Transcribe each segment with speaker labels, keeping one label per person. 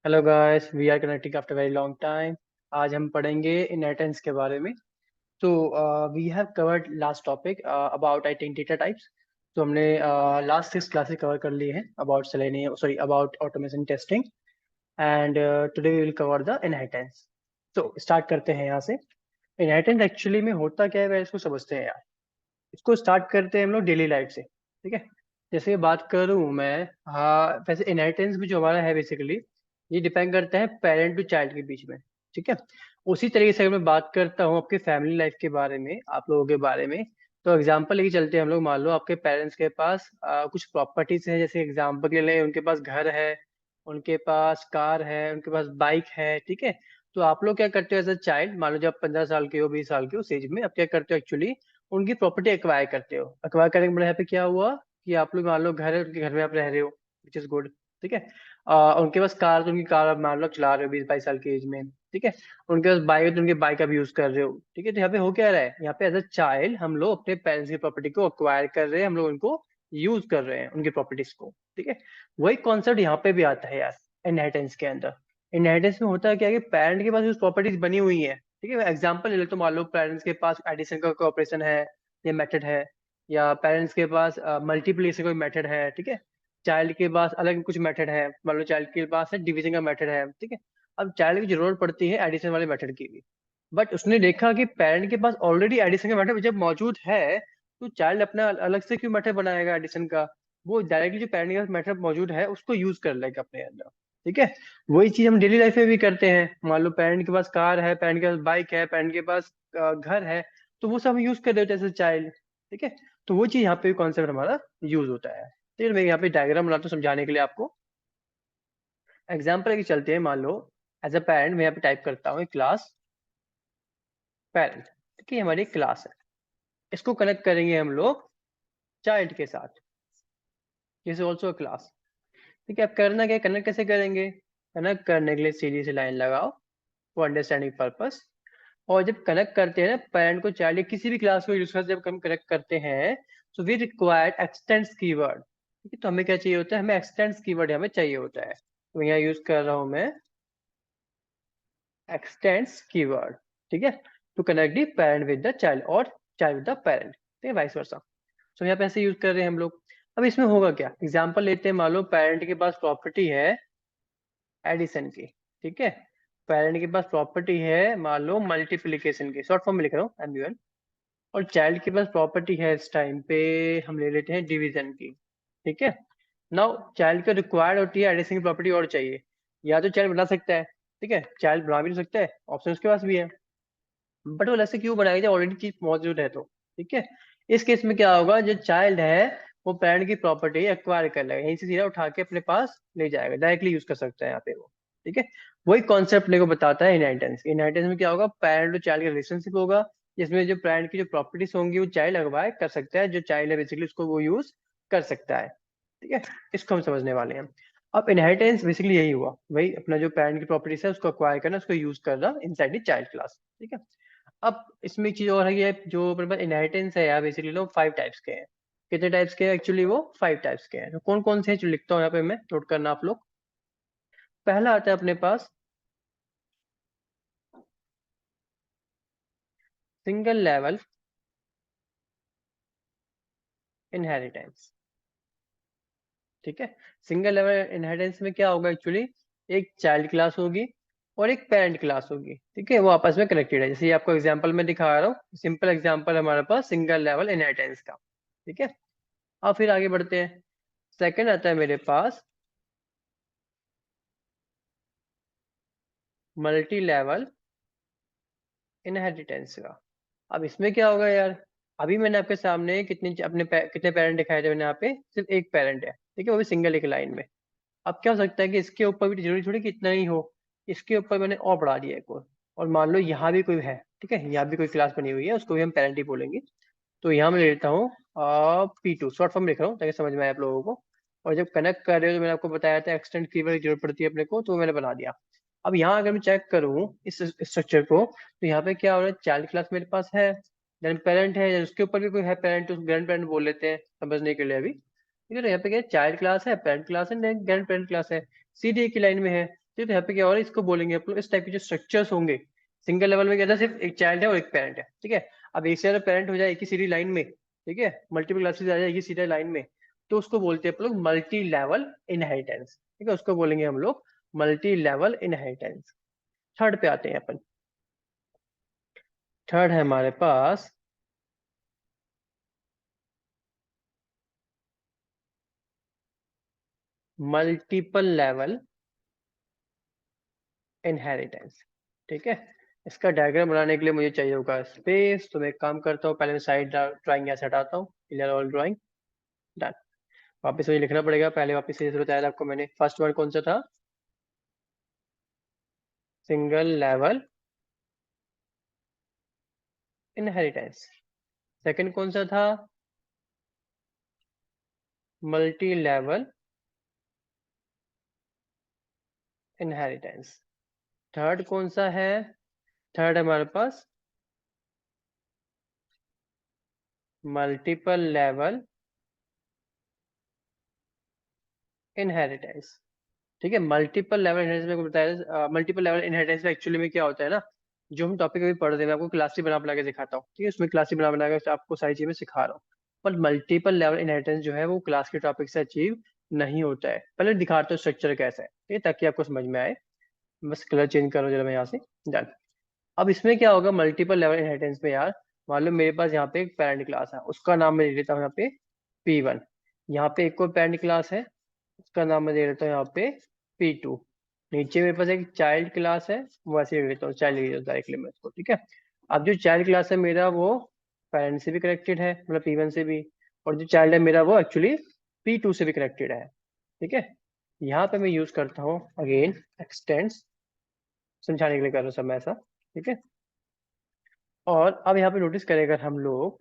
Speaker 1: Hello guys, we are connecting after very long time. आज हम पढ़ेंगे इनहेरिटेंस के बारे में। तो we have covered last topic about I think data types. तो हमने लास्ट 6 क्लासेस कवर कर लिए हैं about Selenium, sorry about automation testing. And today we will cover the inheritance. तो स्टार्ट करते हैं यहाँ से। इनहेरिटेंस एक्चुअली में होता क्या है, वह इसको समझते हैं यार। इसको स्टार्ट करते हैं हम लोग डेली लाइफ से, ठीक है। जैसे बात करूँ मैं, हाँ वैसे इनहेरिटेंस भी जो हमारा है बेसिकली ये डिपेंड करता है पेरेंट टू चाइल्ड के बीच में, ठीक है। उसी तरीके से अगर मैं बात करता हूँ आपके फैमिली लाइफ के बारे में, आप लोगों के बारे में, तो एग्जांपल लेके चलते हैं हम लोग। मान लो आपके पेरेंट्स के पास कुछ प्रॉपर्टीज हैं, जैसे एग्जांपल के लिए उनके पास घर है, उनके पास कार है, उनके पास बाइक है, ठीक है। तो आप लोग क्या करते हो एज अ चाइल्ड, मान लो जब 15 साल के हो, 20 साल के हो, उस एज में आप क्या करते हो एक्चुअली, उनकी प्रॉपर्टी एक्वायर करते हो। एक्वायर करने के बाद यहाँ पे क्या हुआ कि आप लोग मान लो घर है, उनके घर में आप रह रहे हो, विच इज गुड, ठीक है। उनके पास कार, तो उनकी कार आप मान लो चला रहे हो 20-22 साल की एज में, ठीक है। उनके पास बाइक है, तो उनकी बाइक आप यूज कर रहे हो, ठीक है। तो यहाँ पे हो क्या रहा है, यहाँ पे एज अ चाइल्ड हम लोग अपने पेरेंट्स की प्रॉपर्टी को एक्वायर कर रहे हैं, हम लोग उनको यूज कर रहे हैं उनकी प्रॉपर्टीज को, ठीक है। वही कॉन्सेप्ट यहाँ पे भी आता है यार, इनहेरिटेंस के अंदर। इनहेरिटेंस में होता है क्या है कि पेरेंट के पास जो प्रॉपर्टीज बनी हुई है, ठीक है। एग्जाम्पल ले लो, तो मान लो पेरेंट्स के पास एडिशन का ऑपरेशन है, ये मेथड है, या पेरेंट्स के पास मल्टीप्लिकेशन कोई मेथड है, ठीक है। चाइल्ड के पास अलग कुछ मेथड है, मान लो चाइल्ड के पास है डिवीजन का मेथड है, ठीक है। अब चाइल्ड की जरूरत पड़ती है एडिशन वाले मेथड की भी, बट उसने देखा कि पेरेंट के पास ऑलरेडी एडिशन का मेथड जब मौजूद है, तो चाइल्ड अपना अलग से क्यों मेथड बनाएगा एडिशन का। वो डायरेक्टली जो पेरेंट के पास मेथड मौजूद है उसको यूज कर लेगा अपने अंदर, ठीक है। वही चीज हम डेली लाइफ में भी करते हैं। मान लो पेरेंट के पास कार है, पेरेंट के पास बाइक है, पेरेंट के पास घर है, तो वो सब यूज कर रहे होते हैं चाइल्ड, ठीक है। तो वो चीज यहाँ पे कॉन्सेप्ट हमारा यूज होता है। ठीक है, मैं यहाँ पे डायग्राम बनाता हूँ समझाने के लिए आपको। एग्जाम्पल की चलते हैं, मान लो एज अ पेरेंट मैं यहाँ पे टाइप करता हूँ क्लास पेरेंट, ठीक है। हमारी क्लास है, इसको कनेक्ट करेंगे हम लोग चाइल्ड के साथ, दिस इज ऑल्सो क्लास, ठीक है। अब करना क्या, कनेक्ट कैसे करेंगे, कनेक्ट करने के लिए सीधी सी लाइन लगाओ फॉर अंडरस्टैंडिंग पर्पस। और जब कनेक्ट करते हैं ना पेरेंट को चाइल्ड, किसी भी क्लास को यूज कर जब हम कनेक्ट करते हैं, तो वी रिक्वायर्ड एक्सटेंड्स कीवर्ड, ठीक है। तो हमें क्या चाहिए होता है, हमें एक्सटेंड्स कीवर्ड हमें चाहिए होता है। तो यहाँ यूज कर रहा हूँ मैं एक्सटेंड्स कीवर्ड, ठीक है, to connect the parent with the child और चाइल्ड विद द पेरेंट, ठीक है, वाइस वर्सा। तो यहाँ पे ऐसे यूज कर रहे हैं हम लोग। अब इसमें होगा क्या, एग्जाम्पल लेते हैं, मान लो पेरेंट के पास प्रॉपर्टी है एडिशन की, ठीक है। पेरेंट के पास प्रॉपर्टी है मान लो मल्टीप्लीकेशन की, शॉर्ट फॉर्म में लिख रहा हूँ MUL। और चाइल्ड के पास प्रॉपर्टी है इस टाइम पे, हम ले लेते हैं डिवीजन की, ठीक है। नाउ चाइल्ड को रिक्वायर्ड होती है एडिशन की प्रॉपर्टी और चाहिए, या तो चाइल्ड बना सकता है, ठीक है, चाइल्ड बना भी नहीं सकता है, ऑप्शन उसके पास भी है। बट वो ऐसे क्यों बनाएगा जब ऑलरेडी चीज मौजूद है तो, ठीक है। इस केस में क्या होगा, जो चाइल्ड है वो पेरेंट की प्रॉपर्टी एक्वायर कर लेगा, यहीं से सीधा उठा के अपने पास ले जाएगा, डायरेक्टली यूज कर सकता है यहाँ पे वो, ठीक है। वही कॉन्सेप्ट मेरे को बताता है इनहेरिटेंस। इनहेरिटेंस में क्या होगा, पेरेंट और चाइल्ड का रिलेशनशिप होगा, जिसमें जो पेरेंट की जो प्रॉपर्टीज होंगी वो चाइल्ड एक्वायर कर सकता है, जो चाइल्ड है बेसिकली उसको वो यूज कर सकता है, ठीक है। इसको हम समझने वाले हैं। अब इनहेरिटेंस बेसिकली यही हुआ, वही अपना जो पेरेंट की प्रॉपर्टीज है उसको एक्वायर करना, उसको यूज करना इनसाइड द चाइल्ड क्लास, ठीक है। अब इसमें एक चीज और है, ये जो अपने पास इनहेरिटेंस है यार, बेसिकली लोग 5 टाइप्स के हैं। कितने टाइप्स के हैं एक्चुअली, वो 5 टाइप्स के हैं। तो कौन कौन से हैं जो लिखता हूँ यहाँ पे मैं, नोट करना आप लोग। पहला आता है अपने पास सिंगल लेवल इनहेरिटेंस, ठीक है। सिंगल लेवल इनहेरिटेंस में क्या होगा एक्चुअली, एक चाइल्ड क्लास होगी और एक पेरेंट क्लास होगी, ठीक है। वो आपस में कनेक्टेड है, जैसे ये आपको एग्जांपल में दिखा रहा हूँ, सिंपल एग्जांपल हमारे पास सिंगल लेवल इनहेरिटेंस का, ठीक है। अब फिर आगे बढ़ते हैं। सेकंड आता है मेरे पास मल्टी लेवल इनहेरिटेंस का। अब इसमें क्या होगा यार, अभी मैंने आपके सामने कितने पेरेंट दिखाए थे, मैंने यहाँ पे सिर्फ एक पेरेंट है, ठीक है, वो भी सिंगल एक लाइन में। अब क्या हो सकता है कि इसके ऊपर भी जरूरी थोड़ी कि इतना ही हो, इसके ऊपर मैंने और बढ़ा दिया एक और मान लो यहाँ भी कोई है, ठीक है, यहाँ भी कोई क्लास बनी हुई है, उसको भी हम पेरेंट ही बोलेंगे। तो यहाँ मैं ले लेता हूँ P2, शॉर्ट फॉर्म लिख रहा हूँ ताकि समझ में आए आप लोगों को। और जब कनेक्ट कर रहे हो तो मैंने आपको बताया था एक्सटेंड कीवर्ड की जरूरत पड़ती है अपने को, तो वो मैंने बना दिया। अब यहाँ अगर मैं चेक करूँ इस स्ट्रक्चर को, तो यहाँ पे क्या हो रहा है, चाइल्ड क्लास मेरे पास है, देन पेरेंट है, then उसके ऊपर भी कोई है पेरेंट, तो ग्रैंड पेरेंट बोल लेते हैं समझने के लिए अभी, ठीक है। तो यहाँ पे क्या चाइल्ड क्लास है, पेरेंट क्लास है, ग्रैंड पेरेंट क्लास है, सीधी एक ही लाइन में है। ठीक है, तो यहाँ पे क्या हो रहा है, इसको बोलेंगे आप लोग, इस टाइप के जो स्ट्रक्चर्स होंगे सिंगल लेवल में क्या था, सिर्फ एक चाइल्ड है और एक पेरेंट है, ठीक है। अब एक से ज्यादा पेरेंट हो जाए एक ही सीधी लाइन में, ठीक है, मल्टीपल क्लासेस आ जाए एक ही सीधी लाइन में, तो उसको बोलते हैं आप लोग मल्टी लेवल इनहेरिटेंस, ठीक है, उसको बोलेंगे हम लोग मल्टी लेवल इनहेरिटेंस। थर्ड पे आते हैं अपन। थर्ड है हमारे पास मल्टीपल लेवल इनहेरिटेंस, ठीक है। इसका डायग्राम बनाने के लिए मुझे चाहिए होगा स्पेस, तो मैं एक काम करता हूँ, पहले मैं साइड ड्राइंग यहाँ से हटाता हूँ, क्लियर ऑल ड्राइंग, डन। वापस मुझे लिखना पड़ेगा, पहले वापस से बताया था आपको मैंने, फर्स्ट वर्ड कौन सा था, सिंगल लेवल इनहेरिटेंस। सेकंड कौन सा था, मल्टी लेवल इनहेरिटेंस। थर्ड कौन सा है, थर्ड हमारे पास मल्टीपल लेवल इनहेरिटेंस, ठीक है। मल्टीपल लेवल इनहेरिटेंस में बताया, मल्टीपल लेवल इनहेरिटेंस में एक्चुअली में क्या होता है ना, जो हम टॉपिक अभी पढ़ रहे हैं, मैं आपको क्लास ही बना बना के सिखाता हूँ, ठीक है, उसमें क्लास ही बना बना के आपको सारी चीजें सिखा रहा हूँ। पर मल्टीपल लेवल इनहेरिटेंस जो है वो क्लास के टॉपिक से अचीव नहीं होता है। पहले दिखाता हूँ स्ट्रक्चर कैसा है, ठीक है, ताकि आपको समझ में आए। बस कलर चेंज करो जरा मैं यहाँ से, डन। अब इसमें क्या होगा मल्टीपल लेवल इनहेरिटेंस में यार, मान लो मेरे पास यहाँ पे एक पेरेंट क्लास है, उसका नाम मैं ले लेता हूँ यहाँ पे P1। यहाँ पे एक और पेरेंट क्लास है, उसका नाम मैं दे देता हूँ यहाँ पे P2। नीचे मेरे पास एक चाइल्ड क्लास है, वो ऐसे ले लेता हूँ, चाइल्ड ले लेता हूँ डायरेक्टली मैं इसको, ठीक है। अब जो चाइल्ड क्लास है मेरा वो पेरेंट से भी कनेक्टेड है, मतलब P1 से भी, और जो चाइल्ड है मेरा वो एक्चुअली P2 से भी कनेक्टेड है, ठीक है। यहाँ पे मैं यूज करता हूँ अगेन एक्सटेंड्स, समझाने के लिए कर रहा हूँ सब मैं ऐसा, ठीक है। और अब यहाँ पे नोटिस करेगा हम लोग,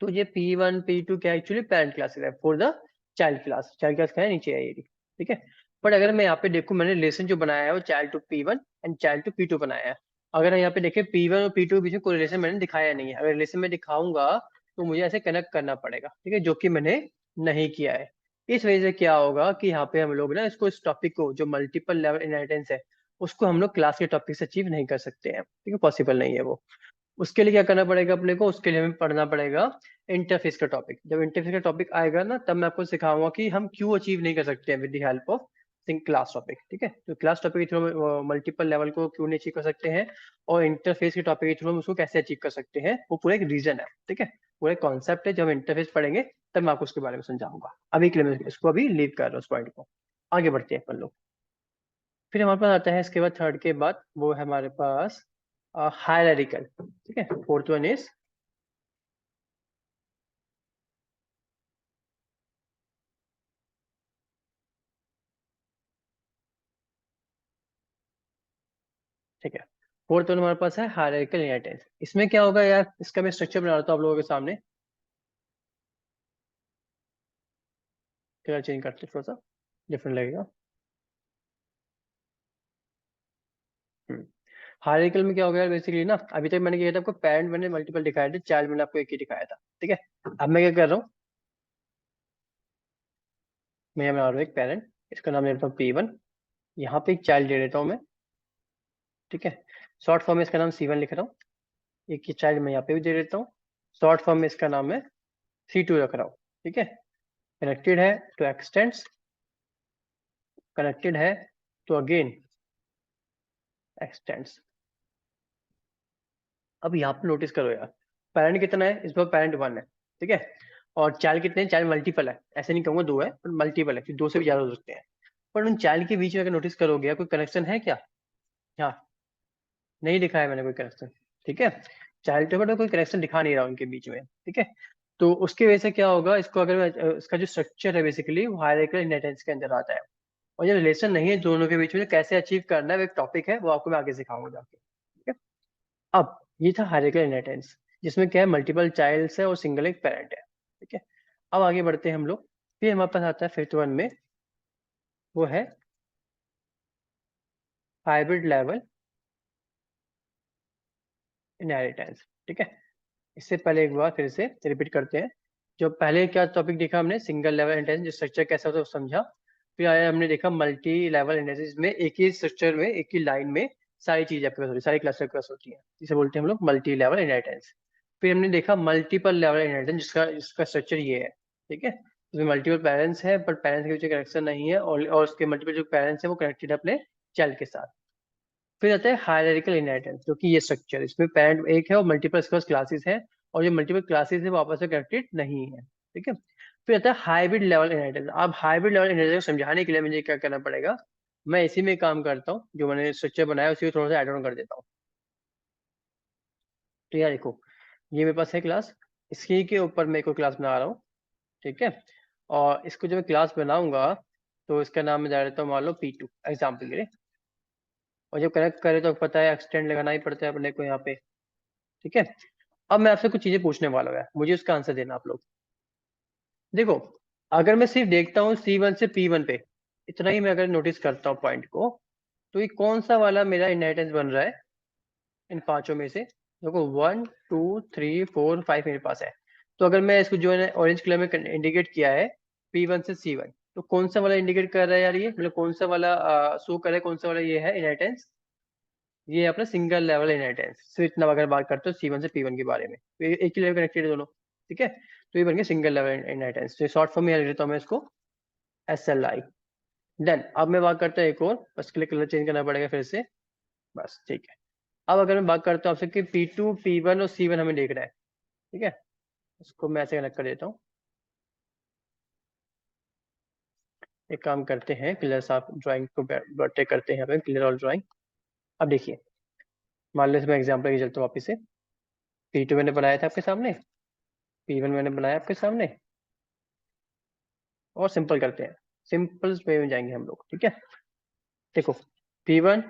Speaker 1: तो ये P1 P2 क्या एक्चुअली पेरेंट क्लासेस है for the child class, child class क्या है नीचे है ये, ठीक है। बट अगर मैं यहाँ पे देखूँ, मैंने रिलेशन जो बनाया है वो child to P1 and child to P2 बनाया है। अगर यहाँ पे देखें P1 और P2 के बीच में कोई रिलेशन मैंने दिखाया नहीं है, अगर रिलेशन में दिखाऊंगा तो मुझे ऐसे कनेक्ट करना पड़ेगा, ठीक है, जो कि मैंने नहीं किया है। इस वजह से क्या होगा कि यहाँ पे हम लोग ना इसको, इस टॉपिक को जो मल्टीपल लेवल इनहेरिटेंस है, उसको हम लोग क्लास के टॉपिक से अचीव नहीं कर सकते हैं, ठीक है, पॉसिबल नहीं है वो। उसके लिए क्या करना पड़ेगा अपने को, उसके लिए हमें पढ़ना पड़ेगा इंटरफेस का टॉपिक। जब इंटरफेस का टॉपिक आएगा ना, तब मैं आपको सिखाऊंगा कि हम क्यों अचीव नहीं कर सकते हैं with the help of class topic, ठीक है। तो क्लास टॉपिक के थ्रू मल्टीपल लेवल को क्यों नहीं अचीव कर सकते हैं, और इंटरफेस के टॉपिक के थ्रू हम उसको कैसे अचीव कर सकते हैं, वो पूरा एक रीजन है, ठीक है, पूरा एक कॉन्सेप्ट है। जब हम इंटरफेस पढ़ेंगे तब मैं आपको उसके बारे में समझाऊंगा, अभी के लिए मैं इसको अभी लीव कर रहा हूँ, उस पॉइंट को। आगे बढ़ते हैं अपन लोग। फिर हमारे पास आता है इसके बाद, थर्ड के बाद वो है हमारे पास हायरार्किकल, ठीक है। फोर्थ वन इज, ठीक है, फोर्थ वन हमारे पास है हायरार्किकल इनहेरिटेंस। इसमें क्या होगा यार, इसका मैं स्ट्रक्चर बना रहा हूँ आप लोगों के सामने, कलर चेंज करते थोड़ा सा, डिफरेंट लगेगा। हायरार्किकल में क्या होगा यार, बेसिकली ना, अभी तक मैंने क्या किया था आपको, पेरेंट मैंने मल्टीपल दिखाया था, चाइल्ड मैंने आपको एक ही दिखाया था, ठीक है। अब मैं क्या कर रहा हूँ, मैं यहाँ बना रहा हूँ एक पेरेंट, इसका नाम दे देता हूँ P1, यहाँ पे एक चाइल्ड दे देता हूँ मैं, ठीक है। शॉर्ट फॉर्म में इसका नाम C1 लिख रहा हूँ, एक ही चाइल्ड मैं यहाँ पे भी दे देता हूँ, शॉर्ट फॉर्म में इसका नाम मैं C2 रख रहा हूँ, ठीक है। कनेक्टेड है तो एक्सटेंड्स, कनेक्टेड है तो अगेन एक्सटेंड्स। अब यहाँ पे नोटिस करो यार, पेरेंट कितना है, इस बार पेरेंट 1 है, ठीक है। और चाइल्ड कितने हैं, चाइल्ड मल्टीपल है, ऐसे नहीं कहूंगा 2 है, पर मल्टीपल है, फिर 2 से भी ज्यादा हो सकते हैं। पर उन चाइल्ड के बीच में अगर नोटिस करोगे कोई कनेक्शन है क्या, हाँ, नहीं दिखा है मैंने कोई कनेक्शन, ठीक है। चाइल्ड के ऊपर कोई कनेक्शन दिखा नहीं रहा उनके बीच में, ठीक है। तो उसकी वजह से क्या होगा, इसको अगर इसका जो स्ट्रक्चर है बेसिकली वो हायरार्किकल इनहेरिटेंस के अंदर आता है। और ये रिलेशन नहीं है दोनों के बीच में, कैसे अचीव करना है वो एक टॉपिक है, वो आपको मैं आगे सिखाऊंगा जाके, ठीक है। अब ये था हायरार्किकल इनहेरिटेंस, जिसमें क्या है मल्टीपल चाइल्ड्स है और सिंगल एक पेरेंट है, ठीक है। अब आगे बढ़ते हैं हम लोग, फिर हमारे पास आता है फिफ्थ वन में, वो है हाइब्रिड लेवल इनहेरिटेंस, ठीक है। इससे पहले एक बार फिर से रिपीट करते हैं, जो पहले क्या टॉपिक देखा हमने, सिंगल लेवल इनहेरिटेंस, जो स्ट्रक्चर कैसा होता है वो समझा। फिर आया हमने देखा मल्टी लेवल इनहेरिटेंस में एक ही स्ट्रक्चर में एक ही लाइन में सारी चीजें आपके पास होती है, सारी क्लासेस आपके पास होती हैं, जिसे बोलते हैं हम लोग मल्टी लेवल इनहेरिटेंस। फिर हमने देखा मल्टीपल लेवल इनहेरिटेंस जिसका जिसका स्ट्रक्चर ये है, ठीक है। इसमें मल्टीपल पेरेंट्स है बट पेरेंट्स के बीच कनेक्शन नहीं है, और उसके मल्टीपल जो पेरेंट्स है वो कनेक्टेड है अपने चाइल्ड के साथ। फिर आता है हायरार्किकल इनहेरिटेंस, जो कि ये स्ट्रक्चर, इसमें पेरेंट एक है और मल्टीपल इसके पास क्लासेस हैं, और जो मल्टीपल क्लासेस है वो आपस में कनेक्टेड नहीं है, ठीक है। फिर आता है हाइब्रिड लेवल इनहेरिटेंस। अब हाइब्रिड लेवल इनहेरिटेंस को समझाने के लिए मुझे क्या करना पड़ेगा, मैं इसी में काम करता हूँ, जो मैंने स्ट्रक्चर बनाया उसी को थोड़ा सा एड ऑन कर देता हूँ। तो यार देखो, ये मेरे पास है क्लास, इसी के ऊपर मैं कोई क्लास बना रहा हूँ, ठीक है। और इसको जब मैं क्लास बनाऊंगा तो इसका नाम मैं डाल देता हूँ मान लो P2 एग्जाम्पल के लिए। और जब कनेक्ट करे तो पता है एक्सटेंड लगाना ही पड़ता है अपने को यहाँ पे, ठीक है। अब मैं आपसे कुछ चीजें पूछने वाला हूँ, मुझे उसका आंसर देना आप लोग। देखो, अगर मैं सिर्फ देखता हूँ C1 से P1 पे, इतना ही मैं अगर नोटिस करता हूँ पॉइंट को, तो ये कौन सा वाला मेरा इनहेरिटेंस बन रहा है इन पांचों में से। देखो 1 2 3 4 5 मेरे पास है। तो अगर मैं इसको जो है ऑरेंज कलर में इंडिकेट किया है P1 से C1, तो कौन सा वाला इंडिकेट कर रहा है यार, ये मतलब कौन सा वाला शो कर रहा है, कौन सा वाला ये है इनहेरिटेंस। ये अपना सिंगल लेवल इनहेरिटेंस। सिर्फ इतना अगर बात करते हो C1 से P1 के बारे में, तो ये एक ही लेवल कनेक्टेड है दोनों, ठीक है। तो ये बन गया सिंगल लेवल इनहेरिटेंस। तो शॉर्ट फॉर्म में लिख देता हूँ मैं इसको SLI। डन। अब मैं बात करता हूँ एक और, बस के लिए कलर चेंज करना पड़ेगा फिर से, बस ठीक है। अब अगर मैं बात करता हूँ आपसे कि P2 P1 और C1 हमें देखना है, ठीक है। इसको मैं ऐसे कनेक्ट कर देता हूँ। एक काम करते हैं, क्लियर साफ ड्राइंग को बटे करते हैं यहाँ पे, क्लियर ऑल ड्राइंग। अब देखिए, मान लो इसमें एग्जाम्पल की चलते वापस से। P2 मैंने बनाया था आपके सामने, P1 मैंने बनाया आपके सामने, और सिंपल करते हैं, सिंपल वे में जाएंगे हम लोग, ठीक है। देखो P1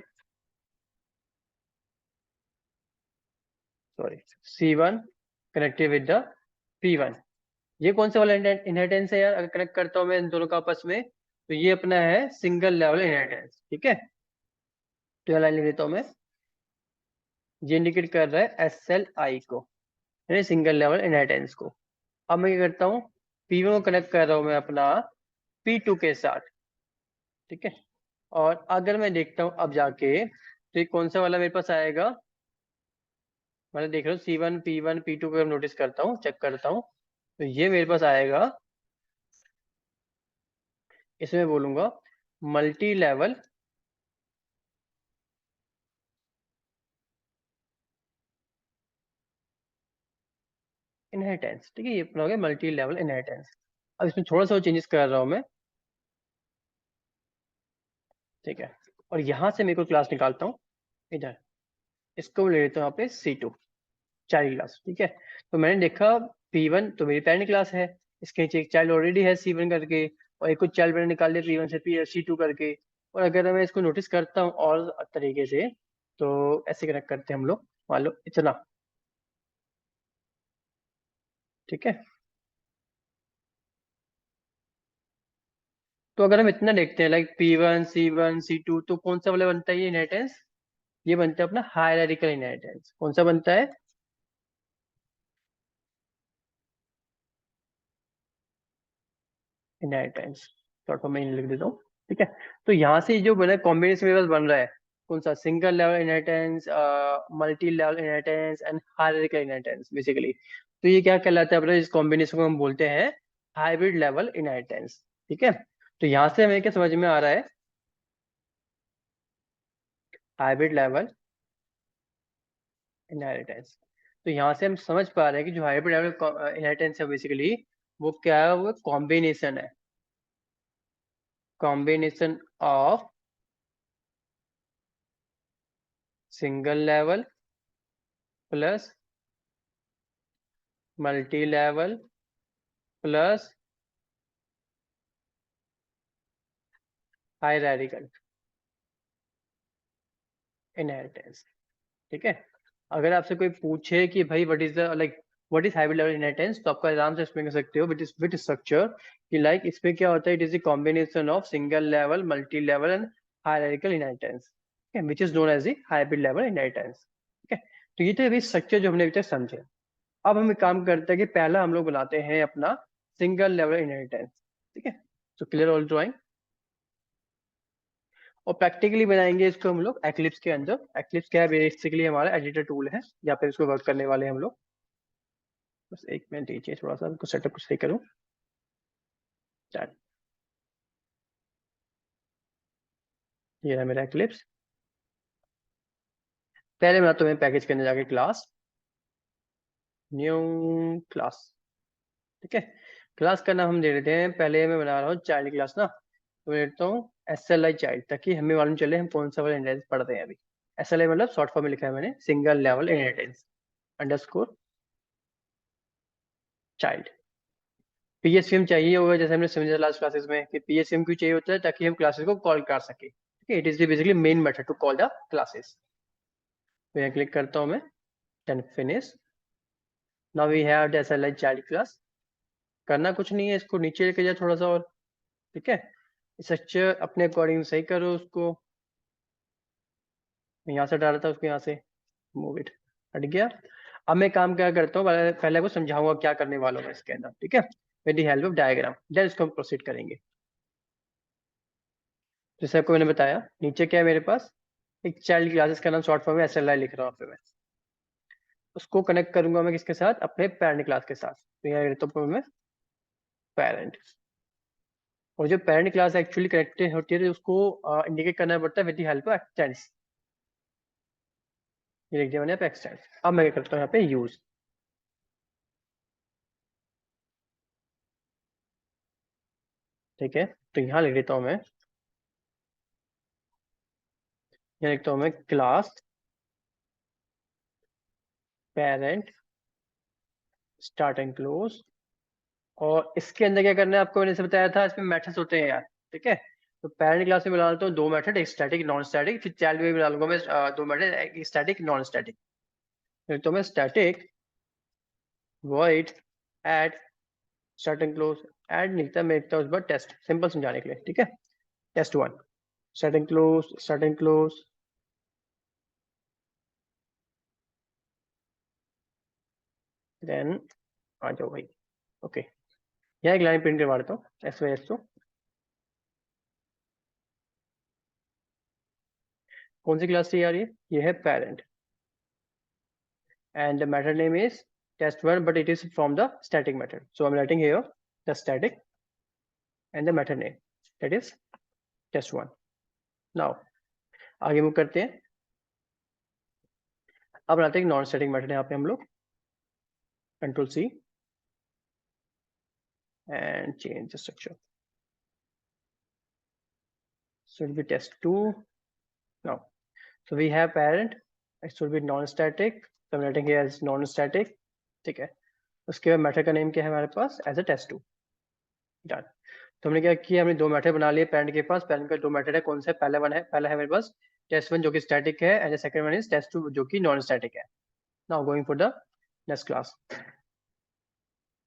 Speaker 1: sorry C1 connected with the P1। ये कौन सा वाला इनहेरिटेंस है यार, अगर कनेक्ट करता हूँ मैं इन दोनों का आपस में, तो ये अपना है सिंगल लेवल इनहेरिटेंस, ठीक है। तो यह लाइन लिख देता हूँ मैं, ये इंडिकेट कर रहा है SLI को, यानी सिंगल लेवल इनहेरिटेंस को। अब मैं क्या करता हूँ, P1 को कनेक्ट कर रहा हूँ मैं अपना P2 के साथ, ठीक है। और अगर मैं देखता हूँ अब जाके, तो ये कौन सा वाला मेरे पास आएगा, मतलब देख रहा हूँ C1 P1 P2 को नोटिस करता हूँ, चेक करता हूँ, तो ये मेरे पास आएगा, इसमें बोलूंगा मल्टी लेवल इनहेरिटेंस, ठीक है। ये अपना हो गया मल्टी लेवल इनहेरिटेंस। अब इसमें थोड़ा सा चेंजेस कर रहा हूँ मैं, ठीक है। और यहाँ से मेरे को क्लास निकालता हूँ इधर, इसको ले लेता हूँ यहाँ पे C2 चाइल्ड क्लास, ठीक है। तो मैंने देखा P1 तो मेरी पेरेंट क्लास है, इसके नीचे एक चाइल्ड ऑलरेडी है C1 करके, और एक कुछ चाइल्ड मैंने निकाल दिया P1 से C2 करके। और अगर मैं इसको नोटिस करता हूँ और तरीके से, तो ऐसे कनेक्ट करते हैं हम लोग, मान लो इतना, ठीक है। तो अगर हम इतना देखते हैं लाइक P1 C1 C2, तो कौन सा वाला बनता है ये इनहेरिटेंस, ये बनता है अपना हायरार्किकल इनहेरिटेंस। कौन सा बनता है, इनहेरिटेंस, शॉर्ट फॉर्म में लिख देता हूँ, ठीक है। तो यहाँ से जो बना कॉम्बिनेशन मेरे पास बन रहा है, कौन सा, single level inheritance, multi level inheritance and hierarchical inheritance basically. तो ये क्या कहलाता है अपना, इस कॉम्बिनेशन को हम बोलते हैं हाइब्रिड लेवल इनहेरिटेंस, ठीक है। तो यहाँ से हमें क्या समझ में आ रहा है, हाइब्रिड लेवल इनहेरिटेंस। तो यहाँ से हम समझ पा रहे हैं कि जो हाइब्रिड लेवल इनहेरिटेंस है बेसिकली, वो क्या है, वो कॉम्बिनेशन है, combination of single level plus multi level plus hierarchical inheritance, ठीक है। अगर आपसे कोई पूछे कि भाई what is the like what is hybrid level inheritance, तो आपको आराम से एक्सप्लेन कर सकते हो विद स्ट्रक्चर कि लाइक इसमें क्या होता है, it is the combination of single level multi level and hierarchical inheritance, ठीक है, which is known as the hybrid level inheritance, ठीक है। तो ये तो अभी स्ट्रक्चर जो हमने अभी तक समझे। अब हम एक काम करते हैं कि पहला हम लोग बनाते हैं अपना सिंगल लेवल इनहेरिटेंस, ठीक है। तो क्लियर ऑल ड्राइंग। और प्रैक्टिकली बनाएंगे इसको हम लोग एक्लिप्स के अंदर। एक्लिप्स क्या है, बेसिकली हमारा एडिटर टूल है, यहाँ पे इसको वर्क करने वाले हैं हम लोग। बस एक मिनट दीजिए, थोड़ा सा इसको सेटअप कुछ सही करूँ। ये है मेरा एक्लिप्स। पहले मैं तुम्हें पैकेज के अंदर जाके क्लास, न्यू क्लास, ठीक है। क्लास का नाम हम दे देते हैं, पहले मैं बना रहा हूँ चाइल्ड क्लास ना, तो मैं देता हूँ SLI चाइल्ड, ताकि हमें मालूम चले हम कौन सा वाला इनहेरिटेंस पढ़ रहे हैं अभी। SLI मतलब शॉर्ट फॉर्म में लिखा है मैंने, single level inheritance underscore child. PSVM चाहिए होगा, जैसे हमने समझा लास्ट क्लासेस में कि PSVM क्यों चाहिए होता है, ताकि हम क्लासेस को कॉल कर सके, ठीक है। It is basically main method to call the classes. तो यहाँ क्लिक करता हूँ मैं, then finish. Now we have the SLI child class. करना कुछ नहीं है, इसको नीचे लेके जाओ थोड़ा सा और, ठीक है। स्ट्रक्चर अपने अकॉर्डिंग सही करो उसको। मैं यहाँ से डाला था उसको, यहाँ से मूव इट, हट गया। अब मैं काम क्या करता हूँ, पहले को समझाऊंगा क्या करने वाला हूँ मैं इसके अंदर, ठीक है। With the help of diagram, then इसको हम प्रोसीड करेंगे। जैसे आपको मैंने बताया, नीचे क्या है मेरे पास, एक चाइल्ड क्लासेस का नाम शॉर्ट फॉर्म में SLI लिख रहा हूँ पे मैं। उसको कनेक्ट करूंगा मैं किसके साथ, अपने पेरेंट क्लास के साथ। तो यहाँ लिखता हूँ मैं पेरेंट। और जो पेरेंट क्लास एक्चुअली कनेक्टेड होती है, तो उसको इंडिकेट करना पड़ता है with the help of expanse. ये लिख दिया मैंने यहाँ पे एक्सटेंस। अब मैं क्या करता हूँ यहाँ पे यूज, ठीक है। तो यहाँ लिख देता हूँ मैं, यहाँ लिखता हूँ मैं class parent start and close. और इसके अंदर क्या करना है आपको, मैंने से बताया था, इसमें मेथड्स होते हैं यार, ठीक है। तो पेरेंट क्लास में मिला लेता हूँ दो मेथड, एक स्टैटिक नॉन स्टैटिक। फिर चाइल्ड में मिला लूंगा मैं दो मेथड, एक स्टैटिक नॉन स्टैटिक। तो मैं static void add start and close. Add नहीं था, मैं लिखता हूँ उस बार टेस्ट, सिंपल समझाने के लिए, ठीक है। Test one, start and close, start and close. Then आ जाओ भाई, ओके। यहाँ एक लाइन प्रिंट करवा देता हूँ, SYS तो। कौन सी क्लास थी यार ये है parent, and the method name is test1, but it is from the static method. So I'm writing here the static and the method name, that is test1. Now आगे मूव करते हैं। अब बनाते हैं नॉन स्टैटिक मेथड। यहाँ पे हम लोग Ctrl+C and change the structure, so it will be test2 now. So we have parent, it should be non-static, so I'm writing here as non-static, ठीक है। उसके बाद मेथड का नेम क्या है हमारे पास, एज अ test2, डन। तो हमने क्या किया, हमने दो मेथड बना लिए पेरेंट के पास। पेरेंट का दो मेथड है, कौन सा है, पहला है मेरे पास टेस्ट1 जो कि स्टैटिक है, एंड सेकंड वन इज टेस्ट2 जो कि नॉन स्टैटिक है। Now going for the next class.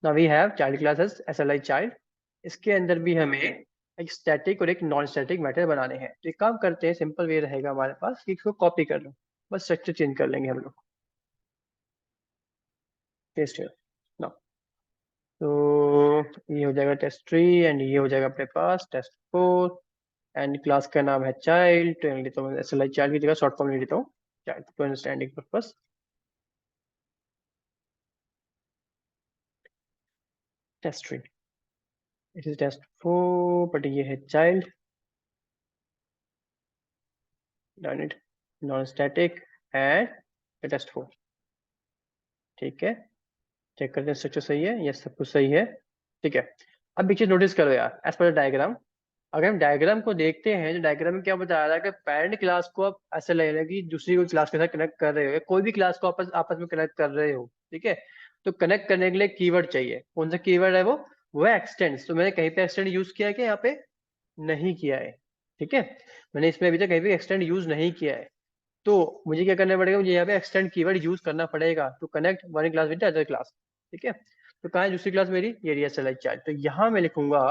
Speaker 1: Now we have child class as SLI child. इसके अंदर भी हमें एक स्टैटिक और एक नॉन स्टैटिक मेथड बनाने हैं। तो एक काम करते हैं, सिंपल वे रहेगा हमारे पास कि इसको कॉपी कर लो, बस स्ट्रक्चर चेंज कर लेंगे हम लोग। टेस्ट नाउ, तो ये हो जाएगा टेस्ट3 एंड ये हो जाएगा अपने पास टेस्ट4। एंड क्लास का नाम है चाइल्ड, तो लेता हूँ SLI चाइल्ड की जगह शॉर्ट फॉर्म ले लेता हूँ चाइल्ड टू अंडरस्टैंडिंग पर्पस। टेस्ट3, इट इज टेस्ट4, बट ये है child, done it, non static and टेस्ट4, ठीक है। चेक करते हैं स्ट्रक्चर सही है, ये सब कुछ सही है, ठीक है। अब एक चीज नोटिस करो यार, एज पर डायग्राम, अगर हम डायग्राम को देखते हैं, तो डायग्राम में क्या बता रहा है कि पेरेंट क्लास को आप ऐसे ले रहे हैं कि दूसरी कोई क्लास के साथ कनेक्ट कर रहे हो, या कोई भी क्लास को आपस आपस में कनेक्ट कर रहे हो, ठीक है। तो कनेक्ट करने के लिए कीवर्ड चाहिए, कौन सा कीवर्ड है वो है एक्सटेंड्स। तो मैंने कहीं पे एक्सटेंड यूज किया है क्या, यहाँ पे नहीं किया है, ठीक है। मैंने इसमें अभी तक कहीं पे एक्सटेंड यूज नहीं किया है। तो मुझे क्या करना पड़ेगा, मुझे यहाँ पे एक्सटेंड कीवर्ड यूज करना पड़ेगा to connect one class with other class, ठीक है। तो कहाँ है दूसरी क्लास मेरी, ये SLI चाइल्ड। तो यहाँ मैं लिखूंगा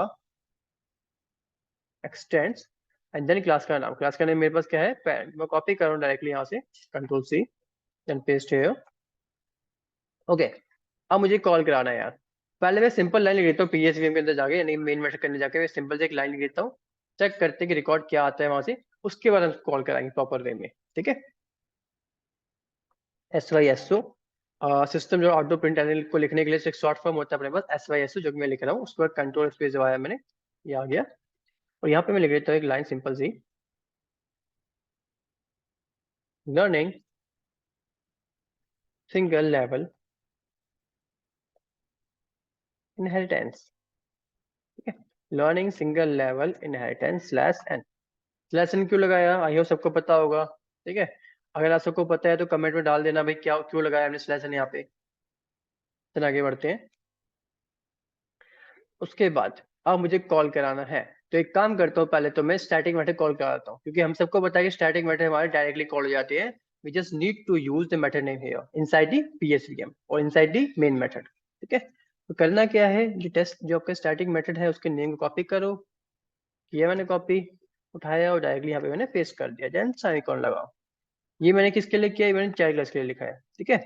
Speaker 1: एक्सटेंड्स एंड देन क्लास का नाम। क्लास का नेम मेरे पास क्या है, पेरेंट। मैं कॉपी कर रहा हूँ डायरेक्टली यहाँ से, Ctrl+C then paste here, okay. अब मुझे कॉल कराना है यार। पहले मैं सिंपल लाइन लिख देता हूँ PSVM के अंदर जाके, यानी मेन मेथड करने जाके मैं सिंपल से एक लाइन लिख देता हूँ। चेक करते हैं कि रिकॉर्ड क्या आता है वहां से। उसके बाद हम कॉल कराएंगे प्रॉपर वे में, ठीक है। SYSO सिस्टम जो ऑटो प्रिंट एनल को लिखने के लिए एक शॉर्ट फॉर्म होता है अपने पास SYSO, जो कि मैं लिख रहा हूँ। उसके बाद कंट्रोल स्पेस दबाया मैंने, ये आ गया। और यहाँ पे मैं लिख देता हूँ एक लाइन सिंपल सी, लर्निंग सिंगल लेवल इनहेरिटेंस, ठीक है। Learning single level inheritance slash n. Slash n क्यों लगाया, आई होप सबको पता होगा, ठीक है। अगर आप सबको पता है तो कमेंट में डाल देना भाई क्या क्यों लगाया हमने स्लैश एन यहाँ पे। चलिए आगे बढ़ते हैं। उसके बाद अब मुझे कॉल कराना है, तो एक काम करता हूँ, पहले तो मैं स्टैटिक मेथड कॉल कराता हूँ, क्योंकि हम सबको पता है कि स्टैटिक मेथड हमारे डायरेक्टली कॉल हो जाते हैं। We just need to use the method name here inside the PSVM और इनसाइड द मेन मेथड, ठीक है। तो करना क्या है, जो टेस्ट जो आपका स्टैटिक मेथड है उसके नेम को कॉपी करो, किया मैंने कॉपी, उठाया और डायरेक्टली यहाँ पे मैंने पेस्ट कर दिया, देन सेमीकोलन लगाओ। ये मैंने किसके लिए किया, ये मैंने चाइल्ड क्लास के लिए लिखा है, ठीक है।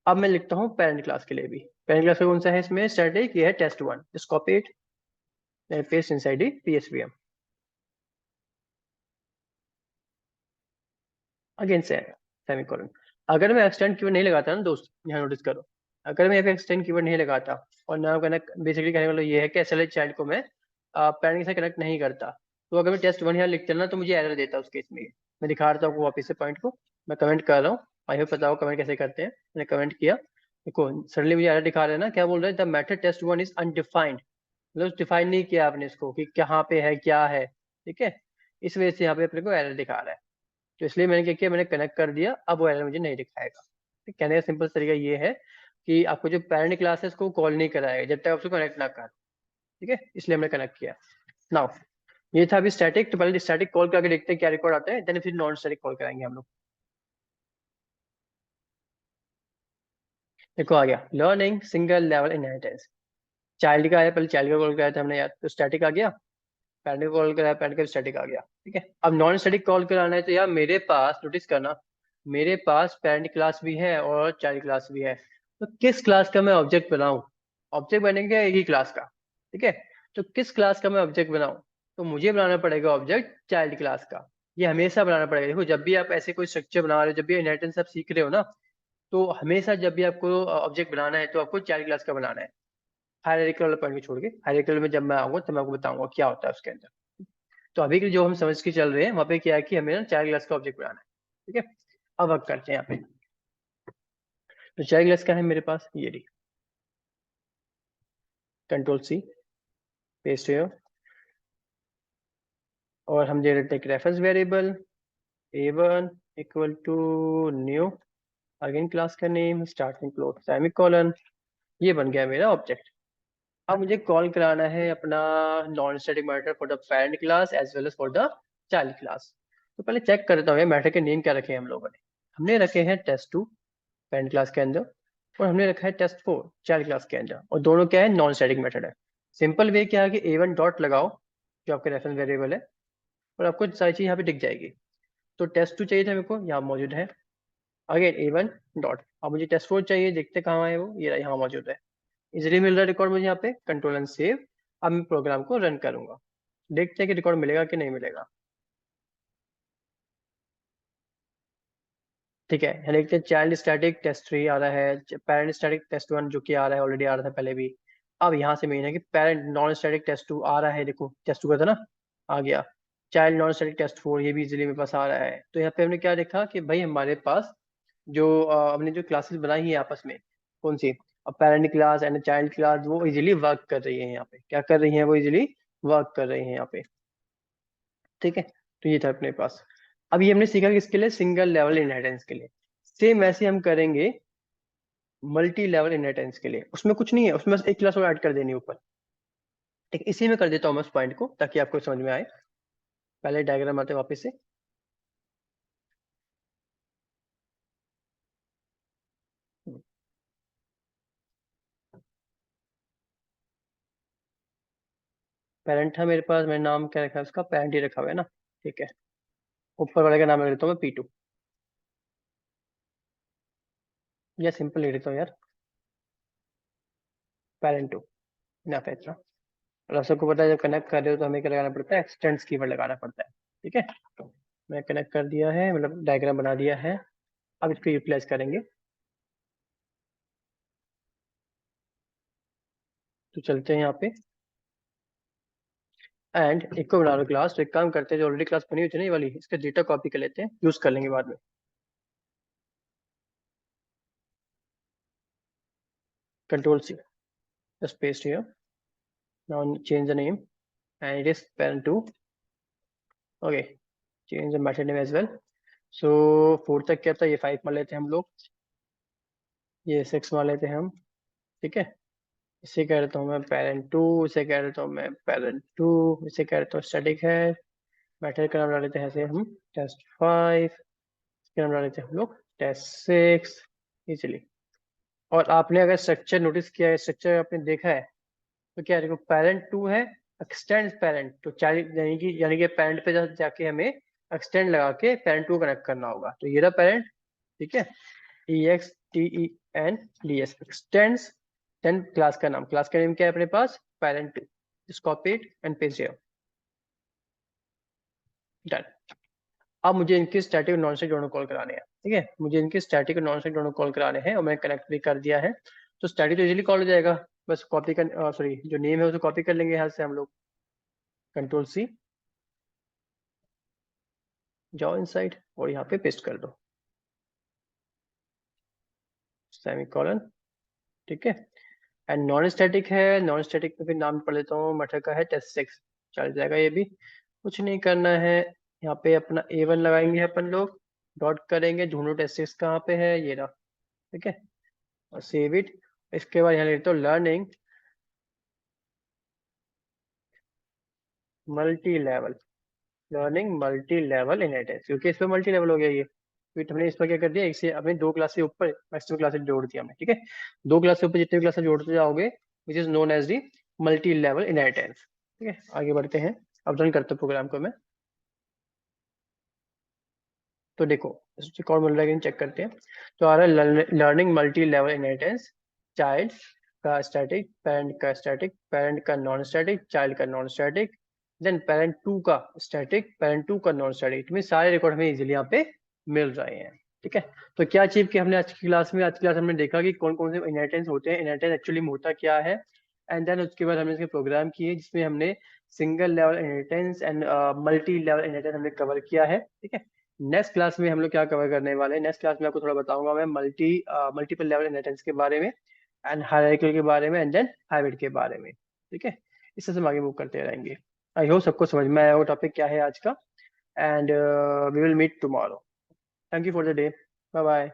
Speaker 1: अब मैं लिखता हूँ पेरेंट क्लास के लिए भी। पेरेंट क्लास का कौन सा है इसमें, स्टैटिक, ये है test1, just copy it and paste inside the PSVM. Again से सेमीकोलन। अगर मैं एक्सटेंड कीवर्ड नहीं लगाता ना दोस्त, यहाँ नोटिस करो, अगर मैं यहाँ पे एक्सटेंड कीवर्ड नहीं लगाता और ना कनेक्ट, बेसिकली कहने का मतलब ये है कि SLH चाइल्ड को मैं पेरेंट के साथ कनेक्ट नहीं करता, तो अगर मैं test1 यहाँ लिखता ना तो मुझे एरर देता उस केस में। मैं दिखा रहा हूँ वापस से पॉइंट को, मैं कमेंट कर रहा हूँ, आई होप पता हो कमेंट कैसे करते हैं। मैंने कमेंट किया, देखो सडनली मुझे एरर दिखा रहे हैं ना, क्या बोल रहे हैं, the method test1 is undefined, मतलब डिफाइन नहीं किया आपने इसको कि कहाँ पे है क्या है, ठीक है। इस वजह से यहाँ पे अपने को एरर दिखा रहा है, तो इसलिए मैंने क्या किया, मैंने कनेक्ट कर दिया, अब वो एरर मुझे नहीं दिखाएगा। ठीक, कहने का सिंपल तरीका ये है कि आपको जो पेरेंट क्लास है उसको कॉल नहीं कराएगा जब तक आप उसको कनेक्ट ना कर, ठीक है, इसलिए हमने कनेक्ट किया। नाउ ये था अभी स्टैटिक, तो पहले स्टैटिक कॉल करके देखते हैं क्या रिकॉर्ड आता है, देन फिर नॉन स्टैटिक कॉल कराएंगे हम लोग। देखो आ गया, learning single level inheritance, child का आया, पहले चाइल्ड का कॉल कराया था हमने यार, तो स्टैटिक आ गया, पैरेंट को कॉल कराया, पैरेंट का स्टैटिक आ गया, ठीक है। अब नॉन स्टैटिक कॉल कराना है, तो यार मेरे पास नोटिस करना, मेरे पास पैरेंट क्लास भी है और चाइल्ड क्लास भी है, तो किस क्लास का मैं ऑब्जेक्ट बनाऊं, ऑब्जेक्ट बनेंगे एक ही क्लास का, ठीक है। तो किस क्लास का मैं ऑब्जेक्ट बनाऊं, तो मुझे बनाना पड़ेगा ऑब्जेक्ट चाइल्ड क्लास का। ये हमेशा बनाना पड़ेगा, देखो जब भी आप ऐसे कोई स्ट्रक्चर बना रहे हो, जब भी इनहेरिटेंस आप सीख रहे हो ना, तो हमेशा जब भी आपको ऑब्जेक्ट बनाना है तो आपको चाइल्ड क्लास का बनाना है, हायरार्किकल वाला पॉइंट को छोड़ के। हायरार्किकल में जब मैं आऊंगा तो मैं आपको बताऊंगा क्या होता है उसके अंदर। तो अभी के जो हम समझ के चल रहे हैं वहाँ पे क्या है कि हमें ना चाइल्ड क्लास का ऑब्जेक्ट बनाना है, ठीक है। अब वर्क करते हैं यहाँ पे, तो चाइल्ड क्लास का है मेरे पास, ये रही, Ctrl+C, पेस्ट है, और हम दे देते हैं reference variable A1 equal to new, again class का नेम स्टार्टिंग क्लोज सेमीकोलन, ये बन गया मेरा ऑब्जेक्ट। अब मुझे कॉल कराना है अपना non static matter for the parent class as well as for the child class. तो पहले चेक करता हूँ मैटर के नेम क्या रखे हैं हम लोगों ने। हमने रखे हैं test2 पेरेंट क्लास के अंदर, और हमने रखा है test4 चाइल्ड क्लास के अंदर, और दोनों क्या है, नॉन स्टैटिक मेथड है। सिंपल वे क्या है कि A1 डॉट लगाओ, जो आपका रेफरेंस वेरिएबल है, और आपको सारी चीज यहाँ पे दिख जाएगी। तो test2 चाहिए था मेरे को, यहाँ मौजूद है, अगेन A1 डॉट। अब मुझे test4 चाहिए, देखते कहाँ है वो, ये यहाँ मौजूद है, इजिली मिल रहा है रिकॉर्ड मुझे यहाँ पे, कंट्रोल एंड सेव। अब मैं प्रोग्राम को रन करूंगा, देखते हैं कि रिकॉर्ड मिलेगा कि नहीं मिलेगा। ठीक है, यहाँ देखते हैं चाइल्ड स्टैटिक test3 आ रहा है, पेरेंट स्टैटिक test1 जो कि आ रहा है, ऑलरेडी आ रहा था पहले भी। अब यहाँ से मेन है कि पेरेंट नॉन स्टैटिक test2 आ रहा है, देखो test2 का था ना, आ गया। चाइल्ड नॉन स्टैटिक test4 ये भी इजिली मेरे पास आ रहा है। तो यहाँ पे हमने क्या देखा कि भाई हमारे पास जो हमने जो क्लासेस बनाई है आपस में, कौन सी, parent class and child class, वो इजिली वर्क कर रही है यहाँ पे, क्या कर रही है, वो इजिली वर्क कर रही है यहाँ पे, ठीक है। तो ये था अपने पास। अब ये हमने सीखा किसके लिए, सिंगल लेवल इनहेरिटेंस के लिए। सेम ऐसे हम करेंगे मल्टी लेवल इनहेरिटेंस के लिए, उसमें कुछ नहीं है, उसमें बस एक क्लास और ऐड कर देनी है ऊपर, ठीक है। इसी में कर देता हूँ मैं उस पॉइंट को, ताकि आपको समझ में आए। पहले डायग्राम आते हैं वापस से, पेरेंट था मेरे पास, मैंने नाम क्या रखा है उसका, पेरेंट ही रखा हुआ है ना, ठीक है। ऊपर वाले का नाम लिख देता हूँ मैं P2, या सिंपल लिख देता हूँ यार, पेरेंट 2, ना इतना। और आप सबको पता है जब कनेक्ट कर रहे हो तो हमें क्या लगाना पड़ता है, एक्सटेंड्स कीवर्ड लगाना पड़ता है, ठीक है। मैं कनेक्ट कर दिया है, मतलब डायग्राम बना दिया है। अब इसको यूटिलाइज करेंगे। तो चलते हैं यहाँ पे एंड एक को बना लो क्लास। तो एक काम करते हैं, जो ऑलरेडी क्लास बनी हुई थी ना ये वाली, इसका डेटा कॉपी कर लेते हैं, यूज कर लेंगे बाद में। Control C, just paste here. Now change the name and it is parent2. Okay, change the method name as well. So 4 तक क्या था, ये 5 मान लेते हैं हम लोग, ये 6 मान लेते हैं हम। ठीक है, इसे कह देता हूँ मैं parent2, इसे कह देता हूँ मैं parent2, इसे कह देता हूँ static है। मेथड का नाम डाल लेते हैं ऐसे हम test5, इसका नाम डाल लेते हैं हम लोग test6 इजिली। और आपने अगर स्ट्रक्चर नोटिस किया है, स्ट्रक्चर आपने देखा है, तो क्या देखो parent2 है, एक्सटेंड पेरेंट, तो यानी कि पेरेंट पे जाके हमें एक्सटेंड लगा के parent2 कनेक्ट करना होगा। तो ये रहा पेरेंट, ठीक है, EXTENDS एक्सटेंड्स, देन क्लास का नेम क्या है अपने पास, parent2। just copy it and paste here, done. अब मुझे इनके स्टैटिक और नॉन स्टैटिक दोनों कॉल कराने हैं। ठीक है, मुझे इनके स्टैटिक और नॉन स्टैटिक दोनों कॉल कराने हैं और मैंने कनेक्ट भी कर दिया है। तो स्टैटिक तो इजीली कॉल हो जाएगा, बस कॉपी कर, सॉरी जो नेम है उसे कॉपी कर लेंगे यहाँ से हम लोग। कंट्रोल सी, जाओ इनसाइड और यहाँ पे पेस्ट कर दो सेमीकोलन। ठीक है, एंड नॉन स्टैटिक है, नॉन स्टैटिक पे भी नाम पढ़ लेता हूँ, मटर का है test6, चल जाएगा ये भी। कुछ नहीं करना है, यहाँ पे अपना A1 लगाएंगे अपन लोग, डॉट करेंगे, ढूंढो test6 कहाँ पे है, ये रहा। ठीक है, और सेव इट। इसके बाद यहाँ लेता हूँ multi level learning multi level inheritance, क्योंकि इसमें मल्टी लेवल हो गया ये, क्योंकि हमने इसमें क्या कर दिया, एक से अपने 2 क्लास से ऊपर मैक्सिमम क्लासेस जोड़ दिया हमने। ठीक है, 2 क्लास से ऊपर जितने भी क्लासेस जोड़ते जाओगे, which is known as the multi level inheritance. ठीक है, आगे बढ़ते हैं, अब रन करते प्रोग्राम को मैं। तो देखो कौन बोल रहा है, चेक करते हैं। तो आ रहा है learning multi level inheritance, child का स्टैटिक, पेरेंट का स्टैटिक, पेरेंट का नॉन स्टैटिक, चाइल्ड का नॉन स्टैटिक, देन पेरेंट 2 का स्टैटिक, पेरेंट 2 का नॉन स्टैटिक। तुम्हें सारे रिकॉर्ड हमें इजीली यहाँ पे मिल रहे हैं। ठीक है, तो क्या अचीव किया हमने आज की क्लास हमने देखा कि कौन कौन से इनहेरिटेंस होते हैं, इनहेरिटेंस एक्चुअली में होता क्या है, एंड देन उसके बाद हमने इसके प्रोग्राम किए जिसमें हमने single level inheritance and multi level inheritance हमने कवर किया है। ठीक है, नेक्स्ट क्लास में हम लोग क्या कवर करने वाले हैं, नेक्स्ट क्लास में आपको थोड़ा बताऊंगा मैं मल्टीपल लेवल इनहेरिटेंस के बारे में, एंड हायरार्किकल के बारे में, एंड देन हाइब्रिड के बारे में। ठीक है, इस तरह से हम आगे मूव करते रहेंगे। आई होप सबको समझ में आया वो टॉपिक क्या है आज का, and we will meet tomorrow. Thank you for the day, bye bye.